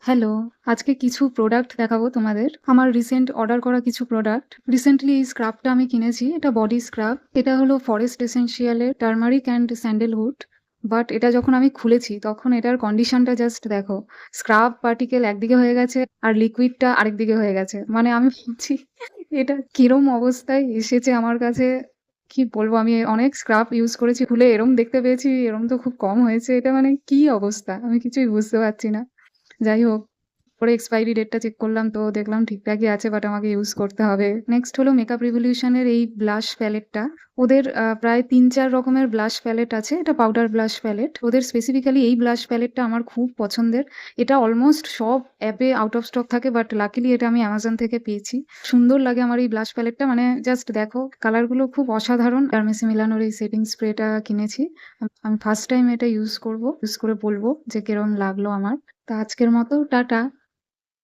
Hello, আজকে কিছু product দেখাবো তোমাদের। আমার রিসেন্ট অর্ডার করা কিছু প্রোডাক্ট। রিসেন্টলি এই স্ক্রাবটা আমি কিনেছি। এটা বডি স্ক্রাব। এটা হলো ফরেস্ট এসেনশিয়াল এর টারমারিক অ্যান্ড স্যান্ডেলউড। বাট এটা যখন আমি খুলেছি তখন এটার কন্ডিশনটা জাস্ট দেখো। স্ক্রাব পার্টিকেল একদিকে হয়ে গেছে আর লিকুইডটা আরেকদিকে হয়ে গেছে। মানে আমি ভাবছি এটা কিরম অবস্থায় এসেছে আমার কাছে। কি বলবো, আমি অনেক স্ক্রাব ইউজ করেছি, খুলে এরম দেখতে পেয়েছি, এরম তো খুব কম হয়েছে। এটা মানে কি অবস্থা? আমি কিছুই বুঝতে পারছি না। যাই হোক, পরে এক্সপায়ারি ডেটটা চেক করলাম তো দেখলাম ঠিকঠাকই আছে, বাট আমাকে ইউজ করতে হবে। নেক্সট হলো মেকআপ রিভলিউশন এর এই ব্লাশ প্যালেটটা। ওদের প্রায় ৩-৪ রকমের ব্লাশ প্যালেট আছে। এটা পাউডার ব্লাশ প্যালেট। ওদের স্পেসিফিক্যালি এই ব্লাশ প্যালেটটা আমার খুব পছন্দের। এটা অলমোস্ট সব অ্যাপে আউট অফ স্টক থাকে, বাট লাকিলি এটা আমি Amazon থেকে পেয়েছি। সুন্দর লাগে আমার এই ব্লাশ প্যালেটটা, মানে জাস্ট দেখো কালারগুলো খুব অসাধারণ। Hermès Milanoর এই সেটিং স্প্রেটা কিনেছি। আমি ফার্স্ট টাইম এটা ইউজ করব। ইউজ করে বলব যে কিরকম লাগলো আমার। তো আজকের মতো টাটা।